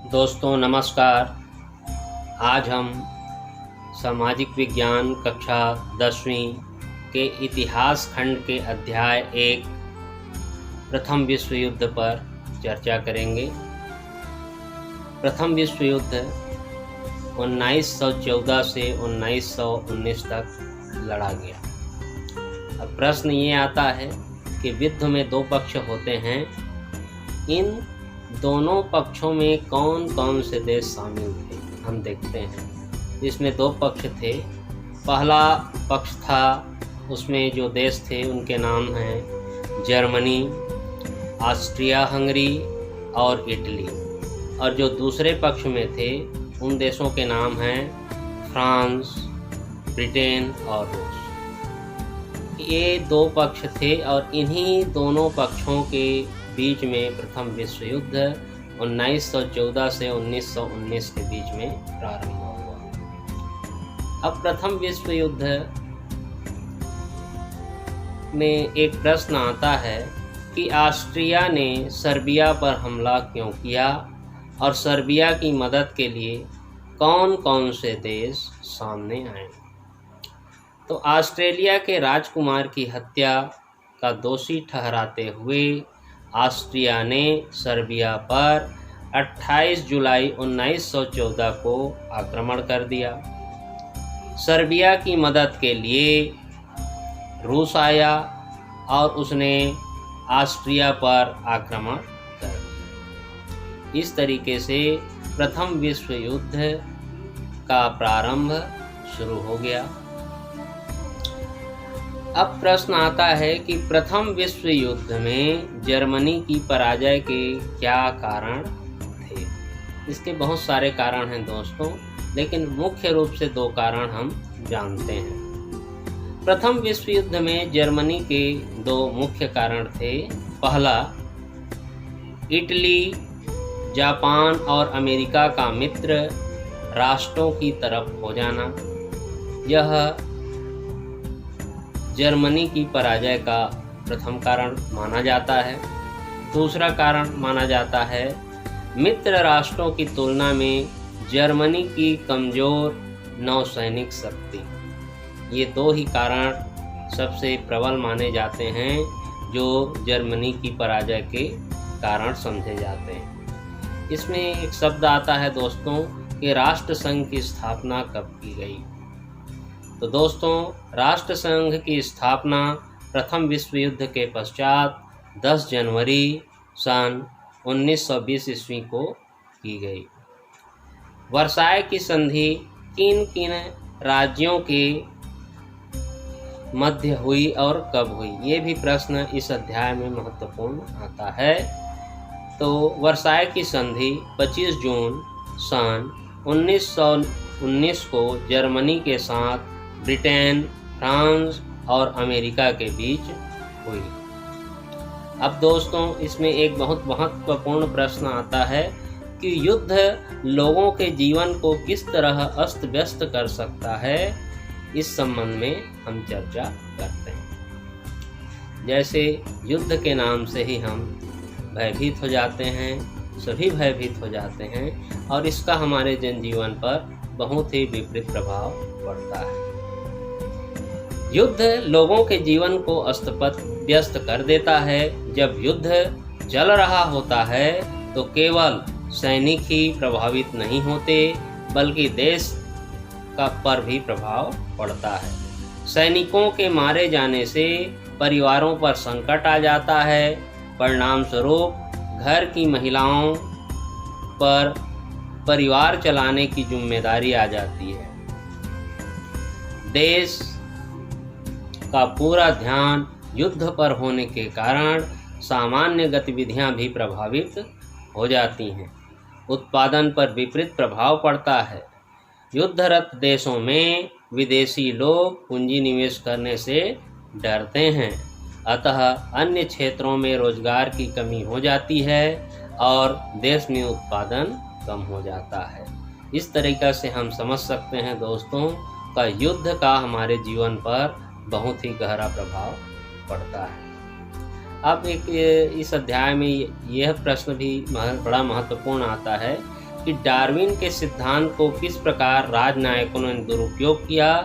दोस्तों नमस्कार। आज हम सामाजिक विज्ञान कक्षा 10वीं के इतिहास खंड के अध्याय 1 प्रथम विश्व युद्ध पर चर्चा करेंगे। प्रथम विश्व युद्ध 1914 से 1919 तक लड़ा गया। अब प्रश्न ये आता है कि युद्ध में दो पक्ष होते हैं, इन दोनों पक्षों में कौन कौन से देश शामिल थे हम देखते हैं। इसमें दो पक्ष थे। पहला पक्ष था, उसमें जो देश थे उनके नाम हैं जर्मनी, ऑस्ट्रिया हंगरी और इटली। और जो दूसरे पक्ष में थे उन देशों के नाम हैं फ्रांस, ब्रिटेन और रूस। ये दो पक्ष थे और इन्हीं दोनों पक्षों के बीच में प्रथम विश्व युद्ध 1914 से 1919 के बीच में प्रारंभ हुआ। अब प्रथम विश्व युद्ध में एक प्रश्न आता है कि ऑस्ट्रिया ने सर्बिया पर हमला क्यों किया और सर्बिया की मदद के लिए कौन कौन से देश सामने आए। तो ऑस्ट्रेलिया के राजकुमार की हत्या का दोषी ठहराते हुए ऑस्ट्रिया ने सर्बिया पर 28 जुलाई 1914 को आक्रमण कर दिया। सर्बिया की मदद के लिए रूस आया और उसने ऑस्ट्रिया पर आक्रमण कर दिया। इस तरीके से प्रथम विश्व युद्ध का प्रारंभ शुरू हो गया। अब प्रश्न आता है कि प्रथम विश्व युद्ध में जर्मनी की पराजय के क्या कारण थे। इसके बहुत सारे कारण हैं दोस्तों, लेकिन मुख्य रूप से दो कारण हम जानते हैं। प्रथम विश्व युद्ध में जर्मनी के दो मुख्य कारण थे। पहला, इटली जापान और अमेरिका का मित्र राष्ट्रों की तरफ हो जाना। यह जर्मनी की पराजय का प्रथम कारण माना जाता है। दूसरा कारण माना जाता है मित्र राष्ट्रों की तुलना में जर्मनी की कमज़ोर नौसैनिक शक्ति। ये दो ही कारण सबसे प्रबल माने जाते हैं जो जर्मनी की पराजय के कारण समझे जाते हैं। इसमें एक शब्द आता है दोस्तों कि राष्ट्र संघ की स्थापना कब की गई। तो दोस्तों, राष्ट्र संघ की स्थापना प्रथम विश्व युद्ध के पश्चात 10 जनवरी सन 1920 ईस्वी को की गई। वर्साय की संधि किन किन राज्यों के मध्य हुई और कब हुई, ये भी प्रश्न इस अध्याय में महत्वपूर्ण आता है। तो वर्साय की संधि 25 जून सन 1919 को जर्मनी के साथ ब्रिटेन, फ्रांस और अमेरिका के बीच हुई। अब दोस्तों, इसमें एक बहुत महत्वपूर्ण प्रश्न आता है कि युद्ध लोगों के जीवन को किस तरह अस्त व्यस्त कर सकता है। इस संबंध में हम चर्चा करते हैं। जैसे युद्ध के नाम से ही हम भयभीत हो जाते हैं, सभी भयभीत हो जाते हैं और इसका हमारे जनजीवन पर बहुत ही विपरीत प्रभाव पड़ता है। युद्ध लोगों के जीवन को अस्त व्यस्त कर देता है। जब युद्ध चल रहा होता है तो केवल सैनिक ही प्रभावित नहीं होते, बल्कि देश का पर भी प्रभाव पड़ता है। सैनिकों के मारे जाने से परिवारों पर संकट आ जाता है। परिणाम स्वरूप घर की महिलाओं पर परिवार चलाने की जिम्मेदारी आ जाती है। देश का पूरा ध्यान युद्ध पर होने के कारण सामान्य गतिविधियां भी प्रभावित हो जाती हैं। उत्पादन पर विपरीत प्रभाव पड़ता है। युद्धरत देशों में विदेशी लोग पूंजी निवेश करने से डरते हैं, अतः अन्य क्षेत्रों में रोजगार की कमी हो जाती है और देश में उत्पादन कम हो जाता है। इस तरीक़े से हम समझ सकते हैं दोस्तों का युद्ध का हमारे जीवन पर बहुत ही गहरा प्रभाव पड़ता है। अब एक इस अध्याय में यह प्रश्न भी बड़ा महत्वपूर्ण आता है कि डार्विन के सिद्धांत को किस प्रकार राजनयिकों ने दुरुपयोग किया।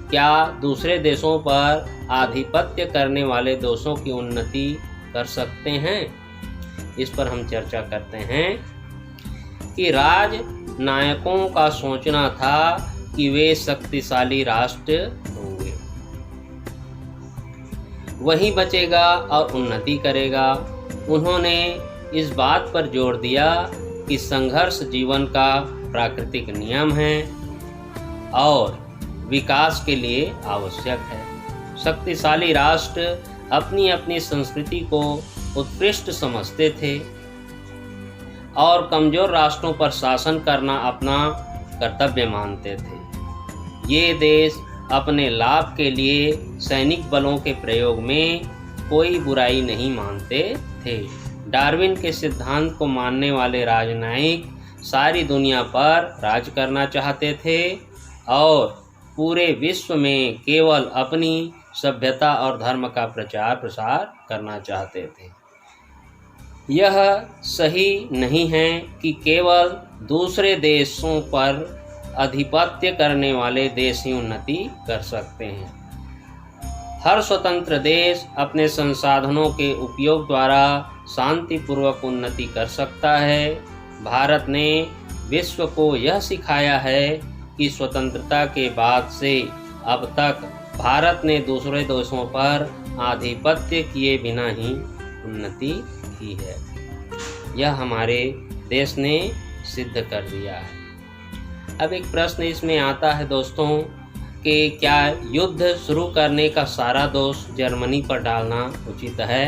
क्या दूसरे देशों पर आधिपत्य करने वाले देशों की उन्नति कर सकते हैं? इस पर हम चर्चा करते हैं कि राजनयिकों का सोचना था कि वे शक्तिशाली राष्ट्र होंगे, वही बचेगा और उन्नति करेगा। उन्होंने इस बात पर जोर दिया कि संघर्ष जीवन का प्राकृतिक नियम है और विकास के लिए आवश्यक है। शक्तिशाली राष्ट्र अपनी अपनी संस्कृति को उत्कृष्ट समझते थे और कमजोर राष्ट्रों पर शासन करना अपना कर्तव्य मानते थे। ये देश अपने लाभ के लिए सैनिक बलों के प्रयोग में कोई बुराई नहीं मानते थे। डार्विन के सिद्धांत को मानने वाले राजनयिक सारी दुनिया पर राज करना चाहते थे और पूरे विश्व में केवल अपनी सभ्यता और धर्म का प्रचार प्रसार करना चाहते थे। यह सही नहीं है कि केवल दूसरे देशों पर आधिपत्य करने वाले देश ही उन्नति कर सकते हैं। हर स्वतंत्र देश अपने संसाधनों के उपयोग द्वारा शांतिपूर्वक उन्नति कर सकता है। भारत ने विश्व को यह सिखाया है कि स्वतंत्रता के बाद से अब तक भारत ने दूसरे देशों पर आधिपत्य किए बिना ही उन्नति की है। यह हमारे देश ने सिद्ध कर दिया है। अब एक प्रश्न इसमें आता है दोस्तों कि क्या युद्ध शुरू करने का सारा दोष जर्मनी पर डालना उचित है,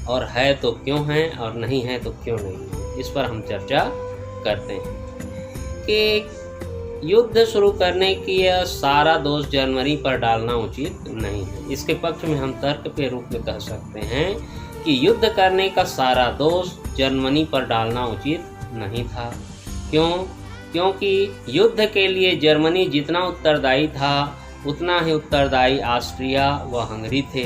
और है तो क्यों है और नहीं है तो क्यों नहीं है। इस पर हम चर्चा करते हैं कि युद्ध शुरू करने की यह सारा दोष जर्मनी पर डालना उचित नहीं है। इसके पक्ष में हम तर्क के रूप में कह सकते हैं कि युद्ध करने का सारा दोष जर्मनी पर डालना उचित नहीं था। क्योंकि युद्ध के लिए जर्मनी जितना उत्तरदायी था उतना ही उत्तरदायी ऑस्ट्रिया व हंगरी थे।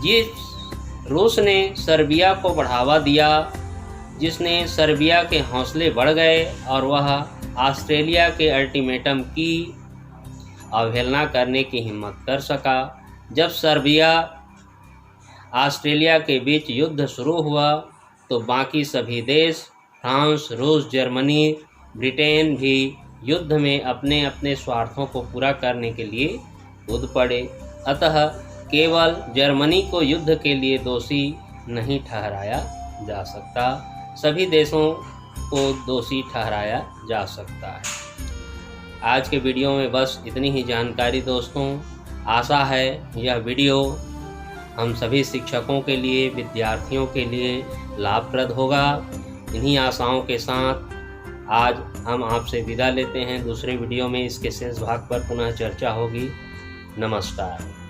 जिस रूस ने सर्बिया को बढ़ावा दिया, जिसने सर्बिया के हौसले बढ़ गए और वह ऑस्ट्रेलिया के अल्टीमेटम की अवहेलना करने की हिम्मत कर सका। जब सर्बिया ऑस्ट्रेलिया के बीच युद्ध शुरू हुआ तो बाकी सभी देश फ्रांस, रूस, जर्मनी, ब्रिटेन भी युद्ध में अपने अपने स्वार्थों को पूरा करने के लिए कूद पड़े। अतः केवल जर्मनी को युद्ध के लिए दोषी नहीं ठहराया जा सकता, सभी देशों को दोषी ठहराया जा सकता है। आज के वीडियो में बस इतनी ही जानकारी दोस्तों। आशा है यह वीडियो हम सभी शिक्षकों के लिए, विद्यार्थियों के लिए लाभप्रद होगा। इन्हीं आशाओं के साथ आज हम आपसे विदा लेते हैं। दूसरे वीडियो में इसके शेष भाग पर पुनः चर्चा होगी। नमस्कार।